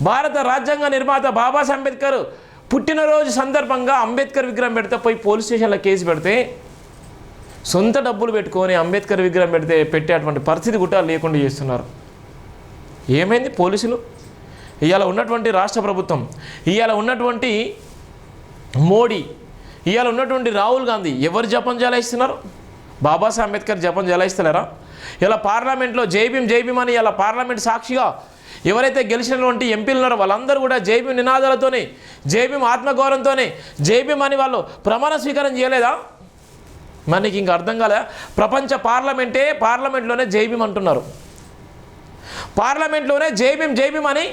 భారత రాజ్యాంగ నిర్మాత బాబాసాహెబ్ అంబేద్కర్ పుట్టినరోజు సందర్భంగా అంబేద్కర్ విగ్రహం పెడితే పోయి పోలీస్ స్టేషన్లో కేసు పెడితే సొంత డబ్బులు పెట్టుకొని అంబేద్కర్ విగ్రహం పెట్టేటువంటి పరిస్థితి కూడా లేకుండా చేస్తున్నారు. ఏమైంది పోలీసులు? ఇవాళ ఉన్నటువంటి రాష్ట్ర ప్రభుత్వం, ఇవాళ ఉన్నటువంటి మోడీ, ఇవాళ ఉన్నటువంటి రాహుల్ గాంధీ ఎవరు జపం జలాయిస్తున్నారు? బాబాసాహెబ్ అంబేద్కర్ జపం జలాయిస్తలేరా? ఇలా పార్లమెంట్లో జై భీమ్ అని ఇలా పార్లమెంట్ సాక్షిగా ఎవరైతే గెలిచినటువంటి ఎంపీలు ఉన్నారో వాళ్ళందరూ కూడా జై భీమ్ నినాదాలతోనే, జై భీమ్ ఆత్మగౌరవంతోనే జై భీమ్ అని వాళ్ళు ప్రమాణ స్వీకారం చేయలేదా? మనకి ఇంకా అర్థం కాలే. ప్రపంచ పార్లమెంట్లోనే జై భీమ్ అంటున్నారు. పార్లమెంట్లోనే జై భీమ్ అని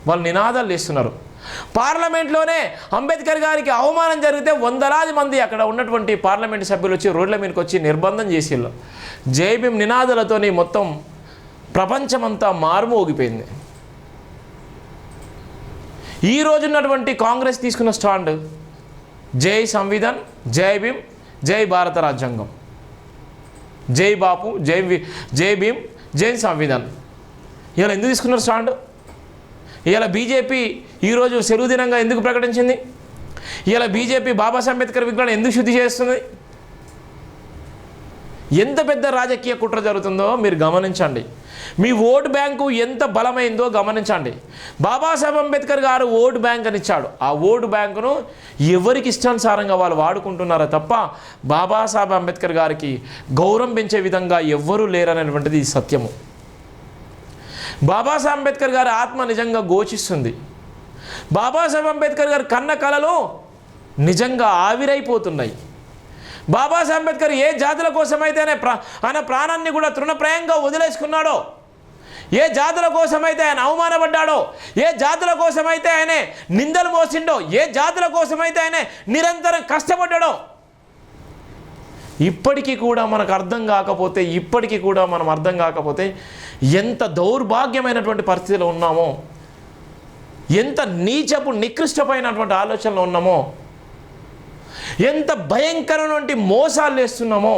వాళ్ళు నినాదాలు చేస్తున్నారు. పార్లమెంట్లోనే అంబేద్కర్ గారికి అవమానం జరిగితే వందలాది మంది అక్కడ ఉన్నటువంటి పార్లమెంట్ సభ్యులు వచ్చి రోడ్ల మీదకి వచ్చి నిర్బంధం చేసిళ్ళు. జై భీమ్ నినాదాలతోని మొత్తం ప్రపంచమంతా మారుమోగిపోయింది. ఈ రోజున్నటువంటి కాంగ్రెస్ తీసుకున్న స్టాండ్ జై సంవిధాన్, జై భీమ్, జై భారత రాజ్యాంగం, జై బాపు, జై భీమ్, జై సంవిధాన్. ఇలా ఎందుకు తీసుకున్నారు స్టాండ్? ఇలా బీజేపీ ఈరోజు సెలవు దినంగా ఎందుకు ప్రకటించింది? ఇలా బీజేపీ బాబాసాహెబ్ అంబేద్కర్ విగ్రహం ఎందుకు శుద్ధి చేస్తుంది? ఎంత పెద్ద రాజకీయ కుట్ర జరుగుతుందో మీరు గమనించండి. మీ ఓటు బ్యాంకు ఎంత బలమైందో గమనించండి. బాబాసాహెబ్ అంబేద్కర్ గారు ఓటు బ్యాంక్ అని ఇచ్చాడు. ఆ ఓటు బ్యాంకును ఎవరికి ఇష్టానుసారంగా వాళ్ళు వాడుకుంటున్నారో తప్ప బాబాసాహెబ్ అంబేద్కర్ గారికి గౌరవం పెంచే విధంగా ఎవ్వరూ లేరనేటువంటిది సత్యము. బాబాసాహెబ్ అంబేద్కర్ గారి ఆత్మ నిజంగా ఘోషిస్తుంది. బాబాసాహెబ్ అంబేద్కర్ గారి కన్న కళలు నిజంగా ఆవిరైపోతున్నాయి. బాబాసాహెబ్ అంబేద్కర్ ఏ జాతుల కోసమైతే ఆయన ప్రాణాన్ని కూడా తృణప్రాయంగా వదిలేసుకున్నాడో, ఏ జాతుల కోసమైతే ఆయన అవమానపడ్డాడో, ఏ జాతుల కోసమైతే ఆయన నిందలు మోసిండో, ఏ జాతుల కోసమైతే ఆయన నిరంతరం కష్టపడ్డాడో, ఇప్పటికీ కూడా మనకు అర్థం కాకపోతే ఎంత దౌర్భాగ్యమైనటువంటి పరిస్థితిలో ఉన్నామో, ఎంత నీచపు నికృష్టమైనటువంటి ఆలోచనలో ఉన్నామో, ఎంత భయంకరమైనటువంటి మోసాలు చేస్తున్నామో,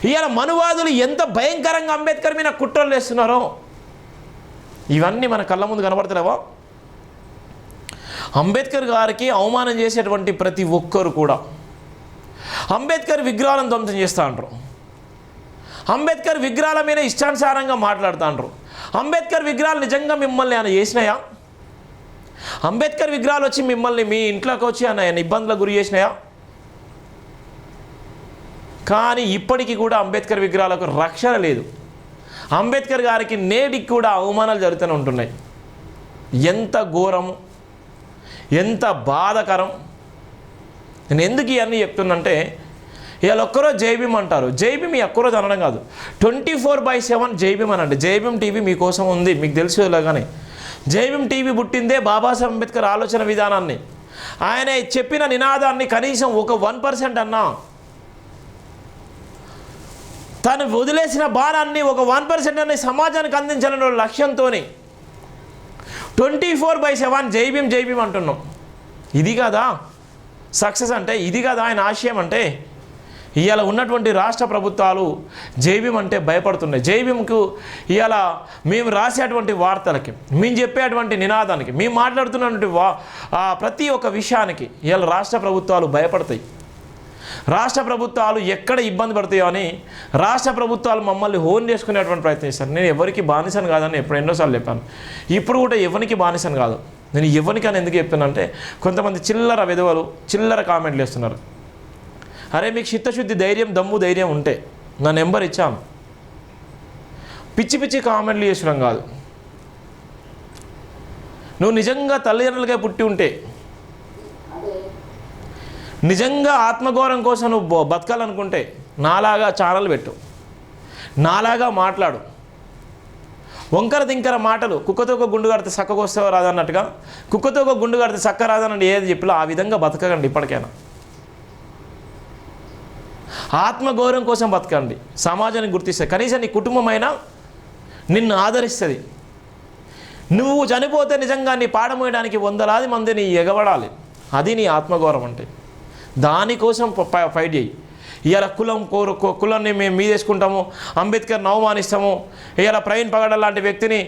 ఇవాళ మనువాదులు ఎంత భయంకరంగా అంబేద్కర్ మీద కుట్రలు చేస్తున్నారో ఇవన్నీ మన కళ్ళ ముందు కనబడతలేవా? అంబేద్కర్ గారికి అవమానం చేసేటువంటి ప్రతి ఒక్కరు కూడా అంబేద్కర్ విగ్రహాలను ధ్వంసం చేస్తూ అంటారు. అంబేద్కర్ విగ్రహాల మీద ఇష్టానుసారంగా మాట్లాడుతూ అంటారు. అంబేద్కర్ విగ్రహాలు నిజంగా మిమ్మల్ని ఆయన చేసినాయా? అంబేద్కర్ విగ్రహాలు వచ్చి మిమ్మల్ని మీ ఇంట్లోకి వచ్చి ఆయన ఇబ్బందులకు గురి చేసినాయా? కానీ ఇప్పటికీ కూడా అంబేద్కర్ విగ్రహాలకు రక్షణ లేదు. అంబేద్కర్ గారికి నేటికి కూడా అవమానాలు జరుగుతూనే ఉంటున్నాయి. ఎంత ఘోరము, ఎంత బాధకరం. నేను ఎందుకు ఇవన్నీ చెప్తున్నంటే, ఇవాళ ఒక్కరో జై భీమ్ అంటారు. జై భీమ్ ఒక్కరోజు అనడం కాదు, 24/7 జై భీమ్ అనండి. జై భీమ్ టీవీ మీకోసం ఉంది, మీకు తెలుసులాగానే. జై భీమ్ టీవీ పుట్టిందే బాబాసాహెబ్ అంబేద్కర్ ఆలోచన విధానాన్ని, ఆయన చెప్పిన నినాదాన్ని కనీసం ఒక 1% అన్నా, తను వదిలేసిన భారాన్ని ఒక 1% అనే సమాజానికి అందించాలనే లక్ష్యంతో 24/7 జై భీమ్ అంటున్నాం. ఇది కదా సక్సెస్ అంటే, ఇది కదా ఆయన ఆశయం అంటే. ఇవాళ ఉన్నటువంటి రాష్ట్ర ప్రభుత్వాలు జై భీమ్ అంటే భయపడుతున్నాయి. జై భీమ్కు ఇవాళ మేము రాసేటువంటి వార్తలకి, మేము చెప్పేటువంటి నినాదానికి, మేము మాట్లాడుతున్నటువంటి ప్రతి ఒక్క విషయానికి ఇవాళ రాష్ట్ర ప్రభుత్వాలు భయపడతాయి. రాష్ట్ర ప్రభుత్వాలు ఎక్కడ ఇబ్బంది పడతాయో అని రాష్ట్ర ప్రభుత్వాలు మమ్మల్ని హోన్ చేసుకునేటువంటి ప్రయత్నం చేస్తారు. నేను ఎవరికి బానిసను కాదని ఎప్పుడు ఎన్నోసార్లు చెప్పాను. ఇప్పుడు కూడా ఎవరికి బానిసను కాదు. నేను ఎవరికని ఎందుకు చెప్తానంటే, కొంతమంది చిల్లర విధవలు చిల్లర కామెంట్లు వేస్తున్నారు. అరే మీకు చిత్తశుద్ధి, దమ్ము ధైర్యం ఉంటే నా నెంబర్ ఇచ్చాను. పిచ్చి కామెంట్లు చేసడం కాదు. నువ్వు నిజంగా తల్లిదండ్రులకే పుట్టి ఉంటే, నిజంగా ఆత్మగౌరవం కోసం నువ్వు బతకాలనుకుంటే నాలాగా ఛానల్ పెట్టు, నాలాగా మాట్లాడు. వంకర దింకర మాటలు, కుక్కతో ఒక గుండు కడితే చక్కగా వస్తావో రాదన్నట్టుగా, కుక్కతో ఒక గుండు కడితే చక్క రాదన్నట్టు ఏది చెప్పిలో ఆ విధంగా బతకకండి. ఇప్పటికైనా ఆత్మగౌరవం కోసం బతకండి. సమాజానికి గుర్తిస్తుంది, కనీసం నీ కుటుంబమైనా నిన్ను ఆదరిస్తుంది. నువ్వు చనిపోతే నిజంగా నీ పాఠం వేయడానికి వందలాది మందిని ఎగబడాలి. అది నీ ఆత్మగౌరవం అంటే. దానికోసం ఫైట్ చేయి. ఇవాళ కులాన్ని మేము మీదేసుకుంటాము, అంబేద్కర్ని అవమానిస్తాము, ఇవాళ ప్రవీణ్ పగడ లాంటి వ్యక్తిని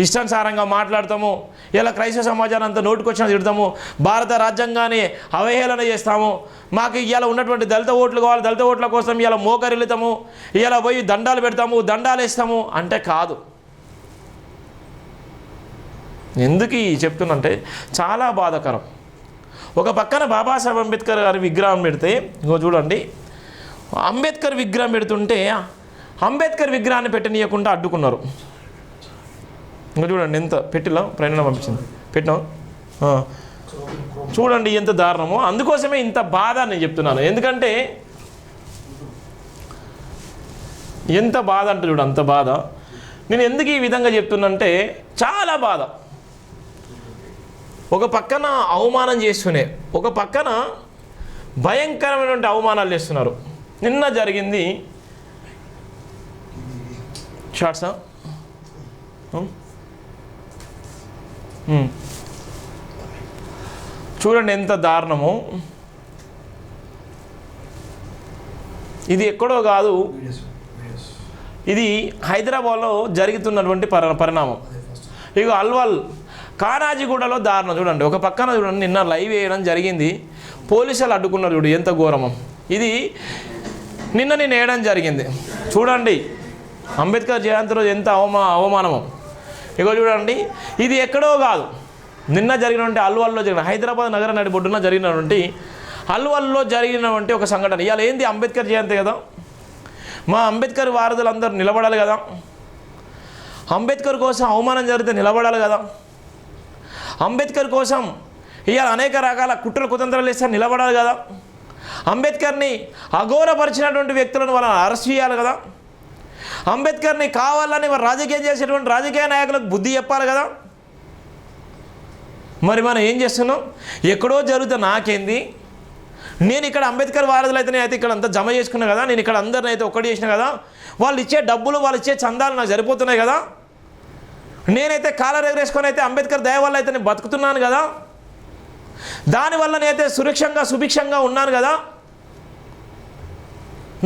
ఇష్టానుసారంగా మాట్లాడతాము, ఇలా క్రైస్తవ సమాజాన్ని అంతా నోటుకొచ్చిన తిడతాము, భారత రాజ్యాంగాన్ని అవహేళన చేస్తాము, మాకు ఇలా ఉన్నటువంటి దళిత ఓట్లు కావాలి, దళిత ఓట్ల కోసం ఇలా మోకరిల్లుతాము, ఇలా పోయి దండాలు పెడతాము, దండాలు వేస్తాము అంటే కాదు. ఎందుకు చెప్తున్నంటే చాలా బాధాకరం. ఒక పక్కన బాబాసాహెబ్ అంబేద్కర్ గారి విగ్రహం పెడితే, ఇంకో చూడండి, అంబేద్కర్ విగ్రహం పెడుతుంటే అంబేద్కర్ విగ్రహాన్ని పెట్టనీయకుండా అడ్డుకున్నారు. ఇంకా చూడండి ఎంత పెట్టిలా ప్రయాణం పంపించింది పెట్టినాం, చూడండి ఎంత దారుణమో. అందుకోసమే ఇంత బాధ నేను చెప్తున్నాను. ఎందుకంటే ఎంత బాధ అంటే చూడు, అంత బాధ. నేను ఎందుకు ఈ విధంగా చెప్తున్నంటే చాలా బాధ. ఒక పక్కన అవమానం చేస్తూనే ఒక పక్కన భయంకరమైనటువంటి అవమానాలు చేస్తున్నారు. నిన్న జరిగింది షార్ట్సా, చూడండి ఎంత దారుణము. ఇది ఎక్కడో కాదు, ఇది హైదరాబాద్లో జరుగుతున్నటువంటి పరిణామం. ఇక అల్వాల్ కానాజీగూడలో దారుణం చూడండి. ఒక పక్కన చూడండి, నిన్న లైవ్ వేయడం జరిగింది, పోలీసులు అడ్డుకున్నారు. చూడు ఎంత ఘోరమో. ఇది నిన్న నేను వేయడం జరిగింది. చూడండి అంబేద్కర్ జయంతి రోజు ఎంత అవమానమో. ఇగో చూడండి, ఇది ఎక్కడో కాదు, నిన్న జరిగినటువంటి అల్వాల్లో జరిగిన, హైదరాబాద్ నగర నడిబొడ్డున జరిగినటువంటి అల్వాల్లో జరిగినటువంటి ఒక సంఘటన. ఇవాళ ఏంది అంబేద్కర్ జయంతి కదా, మా అంబేద్కర్ వారధులందరూ నిలబడాలి కదా, అంబేద్కర్ కోసం అవమానం జరిగితే నిలబడాలి కదా, అంబేద్కర్ కోసం ఇవాళ అనేక రకాల కుట్రలు కుతంత్రాలు వేస్తే నిలబడాలి కదా, అంబేద్కర్ని అఘోరపరిచినటువంటి వ్యక్తులను వాళ్ళని అరెస్ట్ చేయాలి కదా, అంబేద్కర్ని కావాలని రాజకీయం చేసేటువంటి రాజకీయ నాయకులకు బుద్ధి చెప్పాలి కదా. మరి మనం ఏం చేస్తున్నాం? ఎక్కడో జరుగుతా నాకేంది, నేను ఇక్కడ అంబేద్కర్ వారధులు అయితే ఇక్కడ అంతా జమ చేసుకున్నా కదా, నేను ఇక్కడ అందరిని అయితే ఒక్కటి చేసిన కదా, వాళ్ళు ఇచ్చే డబ్బులు వాళ్ళు ఇచ్చే చందాలు నాకు సరిపోతున్నాయి కదా, నేనైతే కాలర్ ఎగరేసుకొని అయితే అంబేద్కర్ దయ వల్ల అయితే నేను బతుకుతున్నాను కదా, దానివల్ల నేనైతే సుభిక్షంగా ఉన్నాను కదా,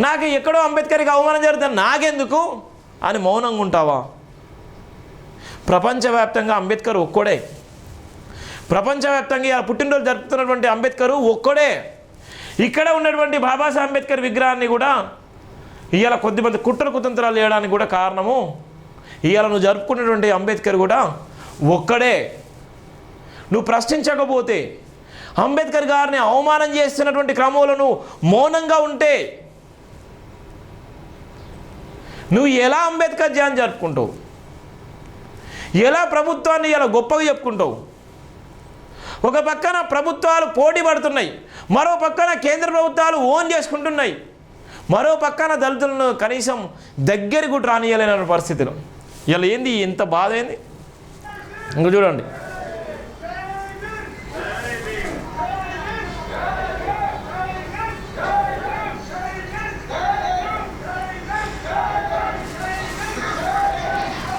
నాకు ఎక్కడో అంబేద్కర్కి అవమానం జరుగుతుంది నాకెందుకు అని మౌనంగా ఉంటావా? ప్రపంచవ్యాప్తంగా అంబేద్కర్ ఒక్కడే, ప్రపంచవ్యాప్తంగా ఇలా పుట్టినరోజు జరుపుతున్నటువంటి అంబేద్కర్ ఒక్కడే. ఇక్కడ ఉన్నటువంటి బాబాసాహెబ్ అంబేద్కర్ విగ్రహాన్ని కూడా ఇవాళ కొద్దిమంది కుట్ర కుతంత్రాలు చేయడానికి కూడా కారణము ఇవాళ నువ్వు జరుపుకున్నటువంటి అంబేద్కర్ కూడా ఒక్కడే. నువ్వు ప్రశ్నించకపోతే, అంబేద్కర్ గారిని అవమానం చేస్తున్నటువంటి క్రమంలో నువ్వు మౌనంగా ఉంటే నువ్వు ఎలా అంబేద్కర్ జయంతి జరుపుకుంటావు? ఎలా ప్రభుత్వాన్ని ఇలా గొప్పగా చెప్పుకుంటావు? ఒక పక్కన ప్రభుత్వాలు పోటీ పడుతున్నాయి, మరో పక్కన కేంద్ర ప్రభుత్వాలు ఓన్ చేసుకుంటున్నాయి, మరో పక్కన దళితులను కనీసం దగ్గరికి కూడా రానియలేని పరిస్థితిలో ఇలా ఏంది ఎంత బాధ అయింది. ఇంకా చూడండి,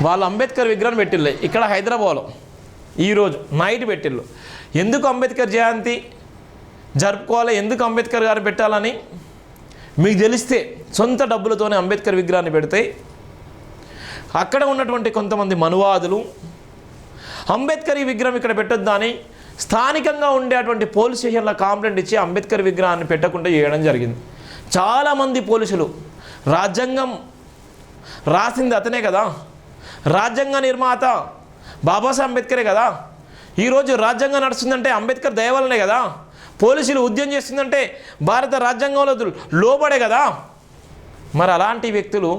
వాళ్ళు అంబేద్కర్ విగ్రహం పెట్టిళ్ళు ఇక్కడ హైదరాబాద్లో ఈరోజు నైట్ పెట్టిళ్ళు. ఎందుకు అంబేద్కర్ జయంతి జరుపుకోవాలి, ఎందుకు అంబేద్కర్ గారు పెట్టాలని మీకు తెలిస్తే సొంత డబ్బులతోనే అంబేద్కర్ విగ్రహాన్ని పెడితే అక్కడ ఉన్నటువంటి కొంతమంది మనువాదులు అంబేద్కర్ ఈ విగ్రహం ఇక్కడ పెట్టొద్దు అని స్థానికంగా ఉండేటువంటి పోలీస్ స్టేషన్లో కంప్లైంట్ ఇచ్చి అంబేద్కర్ విగ్రహాన్ని పెట్టకుండా చేయడం జరిగింది. చాలామంది పోలీసులు, రాజ్యాంగం రాసింది అతనే కదా, రాజ్యాంగ నిర్మాత బాబాసాహెబ్ అంబేద్కరే కదా, ఈరోజు రాజ్యాంగం నడుస్తుందంటే అంబేద్కర్ దయ వల్లనే కదా, పోలీసులు ఉద్యమం చేస్తుందంటే భారత రాజ్యాంగంలో లోబడే కదా. మరి అలాంటి వ్యక్తులు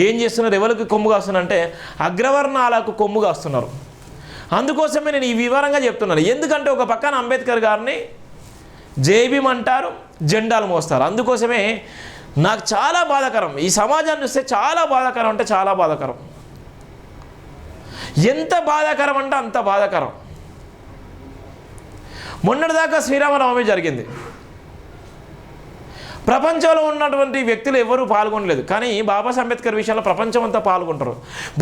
ఏం చేస్తున్నారు? ఎవరికి కొమ్ము కాస్తున్నారంటే అగ్రవర్ణాలకు కొమ్ము కాస్తున్నారు. అందుకోసమే నేను ఈ వివరంగా చెప్తున్నాను. ఎందుకంటే ఒక పక్కన అంబేద్కర్ గారిని జైభీం అంటారు, జెండాలు మోస్తారు. అందుకోసమే నాకు చాలా బాధాకరం, ఈ సమాజాన్ని చూస్తే చాలా బాధాకరం అంటే చాలా బాధాకరం. ఎంత బాధాకరం అంటే అంత బాధాకరం. మొన్నటిదాకా శ్రీరామనవమి జరిగింది, ప్రపంచంలో ఉన్నటువంటి వ్యక్తులు ఎవరూ పాల్గొనలేదు, కానీ బాబాసాహెబ్ అంబేద్కర్ విషయంలో ప్రపంచం అంతా పాల్గొంటారు.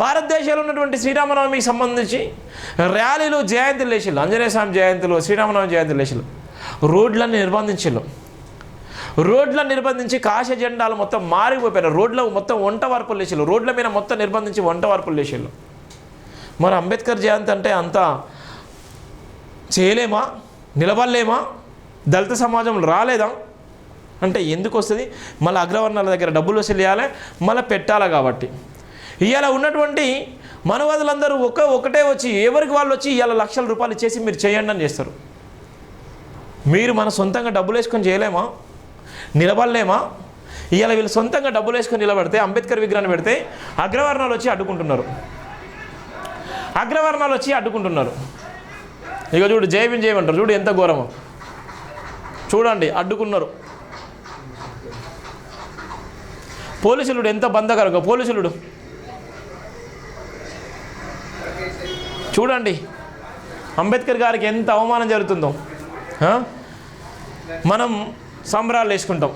భారతదేశంలో ఉన్నటువంటి శ్రీరామనవమికి సంబంధించి ర్యాలీలు, జయంతులు లేచిళ్ళు, ఆంజనేయ స్వామి జయంతులు, శ్రీరామనవమి జయంతులు లేచిళ్ళు, రోడ్లన్నీ నిర్బంధించిళ్ళు. రోడ్లను నిర్బంధించి కాష జెండాలు మొత్తం మారిపోయినారు. రోడ్ల మొత్తం వంట వార్పులు లేచిళ్ళు, రోడ్ల మీద మొత్తం నిర్బంధించి వంట వార్పులు లేచిళ్ళు. మరి అంబేద్కర్ జయంతి అంటే అంత చేయలేమా, నిలబడలేమా, దళిత సమాజంలో రాలేదా అంటే ఎందుకు వస్తుంది? మళ్ళీ అగ్రవర్ణాల దగ్గర డబ్బులు వసూలు చేయాలి, మళ్ళీ పెట్టాలి. కాబట్టి ఇవాళ ఉన్నటువంటి మనవాదులందరూ ఒకటే వచ్చి ఎవరికి వాళ్ళు వచ్చి ఇవాళ లక్షల రూపాయలు ఇచ్చేసి మీరు చేయండి అని చేస్తారు. మీరు మన సొంతంగా డబ్బులు వేసుకొని చేయలేమా, నిలబడలేమా? ఇవాళ వీళ్ళు సొంతంగా డబ్బులు వేసుకొని నిలబడితే అంబేద్కర్ విగ్రహాన్ని పెడితే అగ్రవర్ణాలు వచ్చి అడ్డుకుంటున్నారు. ఇక చూడు జై భీమ్ చేయమంటారు, చూడు ఎంత ఘోరమో చూడండి, అడ్డుకున్నారు. పోలీసులుడు ఎంత బంధకరంగా, పోలీసులుడు చూడండి అంబేద్కర్ గారికి ఎంత అవమానం జరుగుతుందో. మనం సంబరాలు వేసుకుంటాం,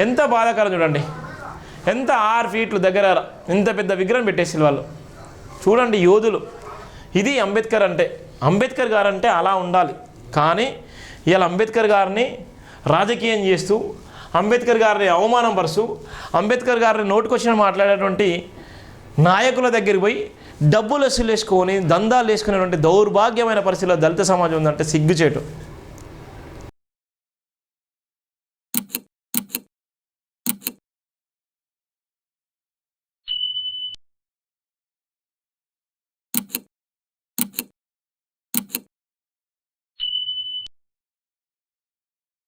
ఎంత బాధాకరం చూడండి. ఎంత 6 ఫీట్లు దగ్గర ఇంత పెద్ద విగ్రహం పెట్టేసి వాళ్ళు చూడండి, యోధులు. ఇది అంబేద్కర్ అంటే. అంబేద్కర్ గారు అంటే అలా ఉండాలి. కానీ ఇవాళ అంబేద్కర్ గారిని రాజకీయం చేస్తూ, అంబేద్కర్ గారిని అవమానం పరుస్తూ, అంబేద్కర్ గారిని నోటుకొచ్చిన మాట్లాడేటువంటి నాయకుల దగ్గరికి పోయి డబ్బులు వసూలు వేసుకొని దందాలు వేసుకునేటువంటి దౌర్భాగ్యమైన పరిస్థితిలో దళిత సమాజం ఉందంటే సిగ్గుచేటు.